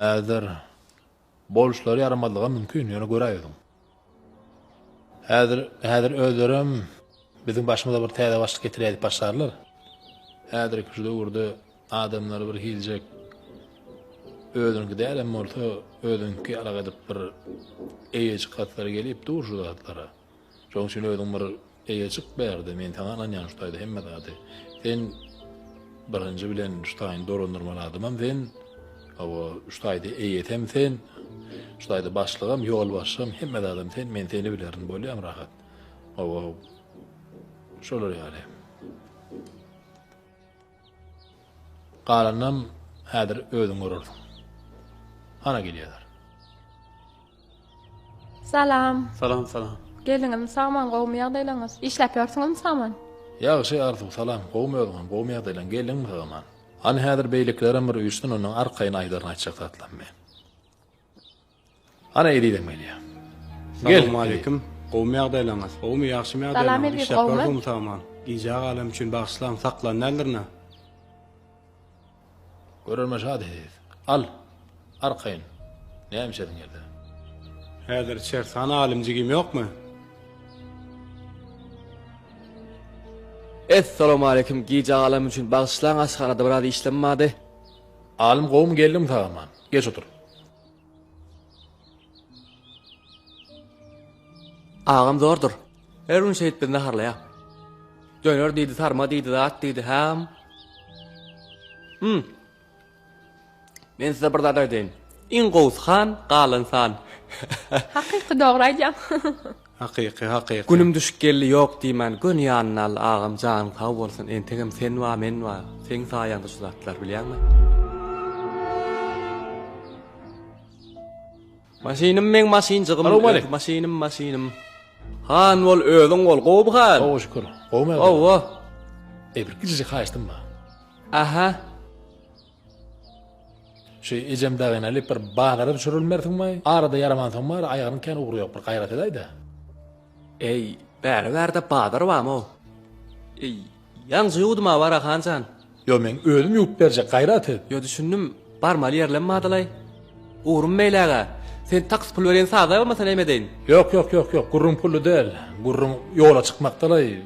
Häzir boluşlary yaramadlyga mümkin, ýöne göräýdim. Häzir özlerim bizim başymyza bir täze başlyk getirýär başarlar. Häzir şurada urdu adamlar bir hiljek özünkü däl bolsa özünkü alaq edip bir eýeçik gatlara gelip dur şu gatlara. Şoň üçin özüň bir eýeçik berdi. Men taňalan ýanşdaýdy hemme zady. Sen birinji bilen ştaýyn dorundurmaladym, men awa ştaýdy eýetem sen. Ştaýdy başlygam, ýol başlygam, hemme zadym sen, men seni bilerin bolýam rahat. Awa şolar ýaly. Galanam häzir özüň görürdim. Ana gelýärler. Salam. Salam. Geliňiz saman gowmaýar diýleňiz. İşläp ýörsiňizmi saman? Ýagşy arzuw salam, gowmaýar diýlen gelin saman. Ana häzir beýliklerim bir üstün onuň arkaýyna aýdaryna açjak atlam men. Ana edýdim gelýär. Assalamu alaykum. Gowmaýar diýleňiz. Gowmy ýaxşy mýar Salam diýleňiz. edip İşläp gowmy. ýörsiňmi saman? Gijaň alam üçin bagşlan saklan nälerine? Görülme şadid. Al. Arkaýyn. Näme şedin geldi? Häzir içer sana alimjigim ýokmy? Assalamu alaykum. Gijaň alam üçin bagşlan aşganada bir ady işlenmadi. Alim gowum geldim taman. Geç otur. Ağam zordur. Her gün şehit birine harlaya. Dönör deydi, sarma deydi, at deydi, hem. Men size bir zada ödeyin. İn Gowshan, Galansan. Hakyky dogry aýdýam. Hakyky. Günüm düşüp geldi yok diýmän. Gün ýanynal ağam jan sag bolsun. Entegem sen wa men wa. Sen saýanda şu zatlar bilýärmi? Masinim men masinjygym. Masinim. Han bol özüň bol gowbhan. O şükür. Gowmaýar. Owa. Bir gizli haýstym ba. Aha. Şu ejemdägen alip bir baglary düşürülmersiňmi? Arada yaramansyň bar, aýagyny kän ugry ýok bir gaýrat edäýdi. Ey, bäri-bärde badar barmy o? Ey, ýaňjy ýudma bara hansan. Yo men özüm ýup berjek gaýrat et. Yo düşündüm, barmaly ýerlenmadylay. Uğrum meýläge. Sen taks pul beren sagda bolmasa näme deýin? Yok. Gurrun pullu del. Gurrun ýola çykmakdalay.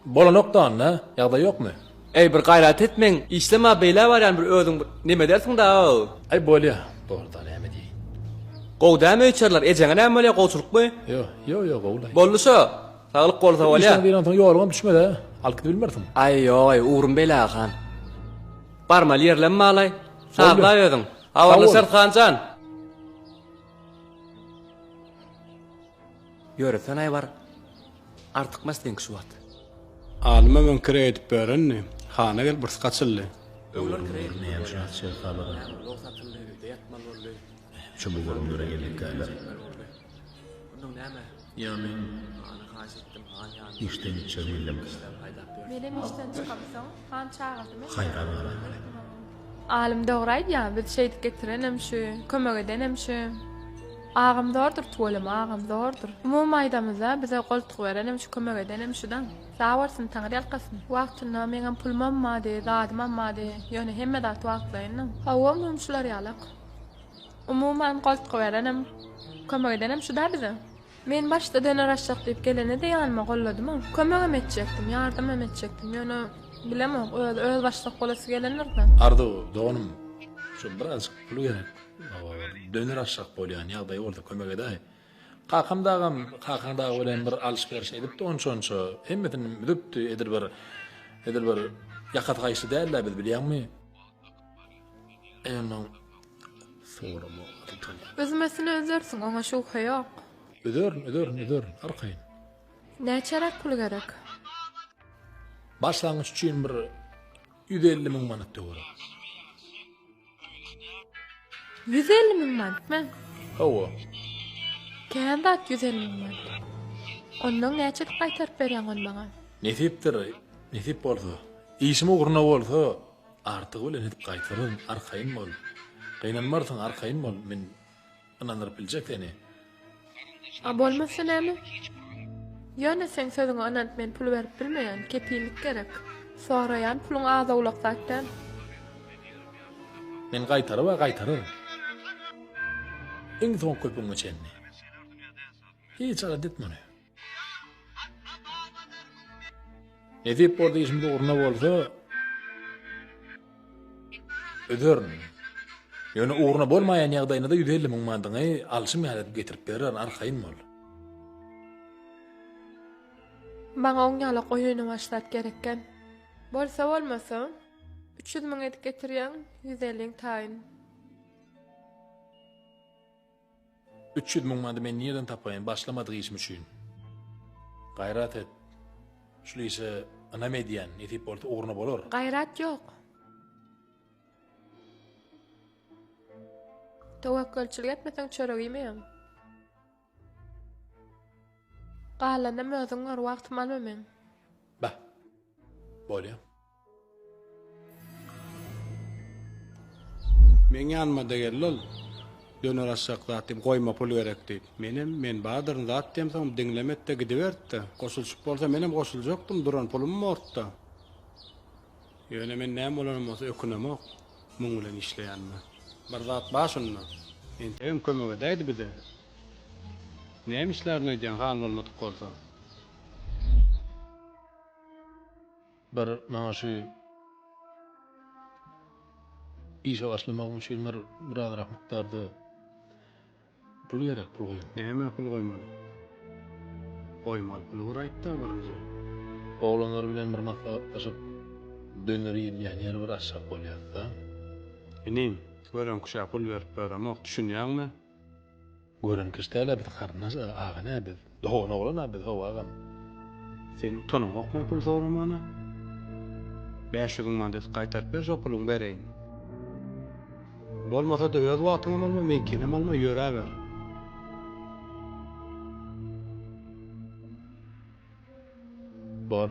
Bolanokdan ha? Ýagdaý ýokmy? Ey bir gaýrat etmeň, işlema beýle barýan bir özüň näme dersiň da? Ay bolýa. Doğrudan näme diýin? Gowdamy içerler, ejeňe näme bolýar gowçulukmy? Yo, gowlay. Bollusa, saglyk bolsa bolýar. Sen diýen soň ýolgam düşmedi ha? Alkydy bilmersiň. Ay yoy, uğrum beýle han. Barmaly ýerlenmalay. Sagda ýödüň. Awarly sert hansan. Yöresen ay var. Artykmas deň şu wagt. Alima men kire edip berenni. Hana gel bir skaçylly. Şu bu göründüre geldik gaýlar. Bunun näme? Ya men Ana haýsytdym, han ýa. işten içerildim. Menem işden çykamsaň, han çağırdymy? Hayra bara. Alim dogry aýdýar, biz şeýit getirenem şu, kömek edenem şu. Ağam zordur, tuvalım ağam zordur. Umum aýdamyza bize goltuk berenem şu kömek edenem şudan. Sağ bolsun, taňry ýalkasyn. Wagtynda meňem pulmam mady, zadymam mady, ýöne hemme dat wagtlaryny. Hawa mumşular ýalak. Umuman goltuk berenem, kömek edenem şu da bize. Men başda döner aşak diýip gelene de ýanyma golladym. Kömegem etjekdim, ýardamam etjekdim. Ýöne bilemem, öz başlyk bolasy gelenlerden. Ardu, doğunum. Şu biraz pulu gerek. Döner aşak bolýan ýagdaý bolsa kömek edäý. Kakandagam bilen bir alışveriş edip de onçonço hemmetini müdüpdi edir bir yakat gaýşy däl biz bilýärmi? Eýno soramo. Özmesini özersin, ona şu ýok. Öder, arkaýyn. Näçerek pul gerek? Başlangyç üçin bir 150 000 manat döwür. 150 000 manatmy? Hawa. Kändat 150 000 manat. Ondan näçe gaýtaryp berýän on maňa? Nesip bolsa. İşimi ugurna bolsa, artyk bilen edip gaýtaryn, arkaýyn bol. Gaýnanmarsyň arkaýyn bol. Men anandyryp biljek seni. A bolmasa näme? Ýöne sen sözüňe anant men pul berip bilmeýän, kepillik gerek. Soraýan puluň azawlak zatdan. Men gaýtaryr. Iň soň köpüňe çenni. Hiç ara ditmeni. Edip orada işimde uğruna bolsa ödörün. Yani uğruna bolmayan ýagdaýynda da 150 000 mandyňy alşym ýaly getirip berer, arkaýyn bol. Bana 10 ýyla goýuny başlat gerekken. Bolsa bolmasa 300 000 edip getirýän 150 taýyn. 300 000 mandy men nereden tapaýyn? Başlamadyk işim üçin. Gayrat et. Şuly ise ana medyan edip orada uğruna bolar. Gayrat ýok. Tawakkalçylyk etmesen çöregýmeýän. Galanda özüň var wagtym almamen. Bah. Bolýar. Men ýanmada gelýär. Döner aşaklatym goýma pul berek diýip. Men badyryn zat diýemsäň diňlemekde gidiberdi. Goşulşyp bolsa menem goşuljokdum, duran pulum mortda. Ýöne men näme bolanmasa ökünemok. Muň bilen işleýänmi. Bir zat başynda. Entegim kömege däýdi bize. Näme işlerini diýen hal bolmadyk bolsa. Bir maňa şu işe başlamak üçin birazrak miktarda pul gerek, pul goýun. Näme pul goýmaly? Goýmaly pul guraýtda birinji. Oğlanlar bilen bir maslahatlaşyp döner ýeýän ýer bir aşak bolýar da. Enim, gören kuşa pul berip beremok düşünýärmi? Gören kişdäle bir garnaş agana biz. Doğuna bolan biz howagam. Sen tonuň okma pul soramana? 500 000 mandat gaýtaryp ber, şo puluň bereýin. Bolmasa da öz wagtyňy alma, men kenem alma ýöräber. Bor.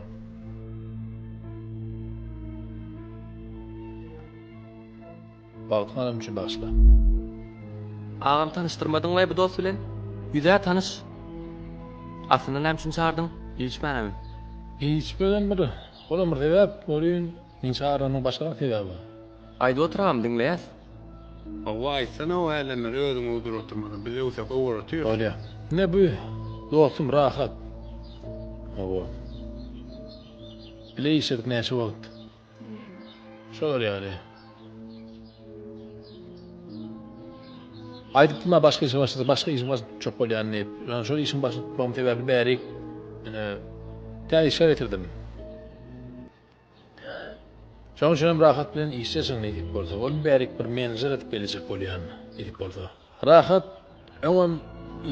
Balkanım üçin başla. Ağam tanıştırmadyňmy bu dost bilen? Ýüze tanış. Aslynda näme üçin çağırdyň? Hiç benemi. Hiç bilen bir olam sebäp bolýan, men çağıranyň başga sebäbi. Aýda oturam diňleýäs. Vay, sen o elenler özüň udur oturmadan, bize usak owara tüýür. Bolýar. Ne bu? Dostum rahat. Hawa. Bile işedik näçe wagt. Şol ýaly. Aýdypma başga iş başlady, başga iş başlady çok bolýan. Yani şol işin başlapmam sebäbi bärik. Täze işe getirdim. Şoň üçin rahat bilen işleşiň diýip bolsa, ol bärik bir menejer etip gelecek bolýan diýip bolsa. Rahat, öňem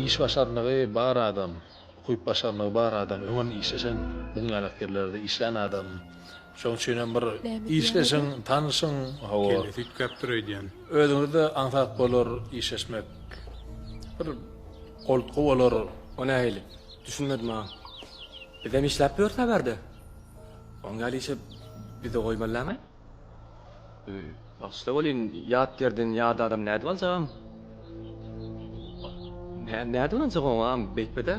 iş başarnygy bar adam, okuyup başarnygy bar adam, öňem işleşen buň alakyrlerde işlen adam. Şoň üçin bir işleşiň, tanyşyň, hawa. Kelesik kaptyraýdýan. Özüňiz de aňsat bolar işleşmek. Bir goltgy bolar. O nähili? Düşünmedim ha. Bizem işläp ýörse berdi. Oňa işe bize goýmalarmy? Başda bolýan ýat yerden ýa-da adam näde bolsam? Näde bolsa goňam beýtmede.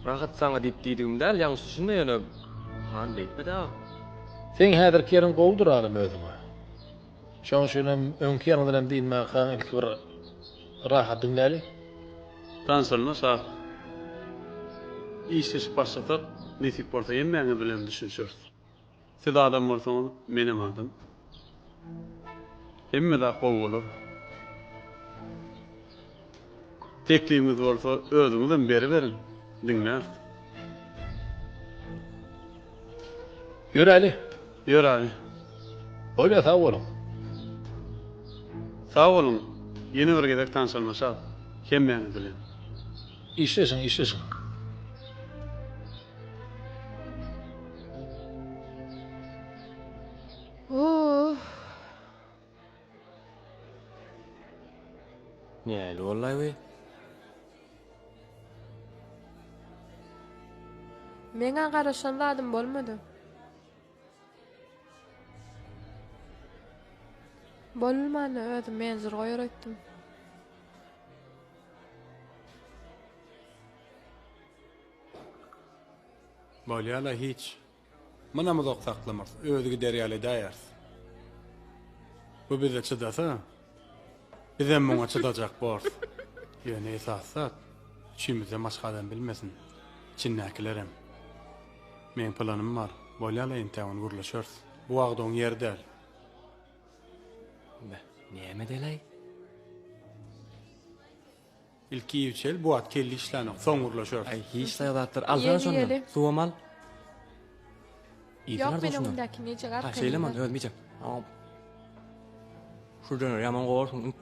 Rahat saňa diýip diýdigimde ýalňyş düşünmeýän. Han beýtmede. Sen häzir kerin gowduralym özüňe. Şoň üçin öňki ýerden diýme kan ilki bir rahat dinläli. Tansalna sağ. İşleş başlasak, nesip bolsa ýemmäňi bilen düşünşür. Siz adam bolsaňyz, menem adam. Hemme de gowy bolar. Teklimiz bolsa, özüňizden beri berin. Dinler. Ýöräli. Ýör ali. Bolýar sag bolun. Sağ olun. Yeni bir gedek tanışalmaşa. Hemmäňi bilen. İşleşiň, işleşiň. Näli bollaý we? Meňe garaşan adam bolmady. Bolmany özüm menjir goýaratdym. Bolýala hiç. Mana mızok saklamaz. Özügi derýaly daýar. Bu bize çydasa, Bizem muňa çydajak bors. Ýöne esasat, içimizde maşgadan bilmesin. Çinnäkilerem. Men planym bar. Bolýalaýyn täwin gurlaşýars. Bu wagda oň ýeri däl. Näme delay? Ilki ýüçel bu at kelli işläni soň gurlaşýars. Ay hiç sayılattır. Alsana Yeli, şonu. yeli. Suwam al. Yok benim undaki neçe Ha garp. şeyleman ölmeyeceğim. Tamam. Şuradan yaman qoğursun.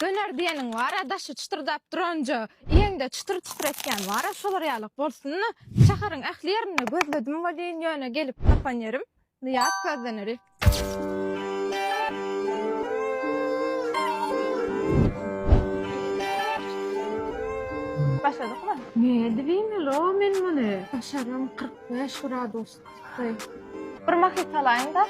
Döner diýeniň wara daşy çıtırdap duranja, iýeňde çıtır etken wara şolar ýalyk bolsunna. Şaharyň ähliýerini gözledim bolýan ýöne gelip tapan ýerim. Niýat gözleneri. Başladykmy? Ne diýme lo men muny? Başarym 45 gradus. Bir makit alaýyn da.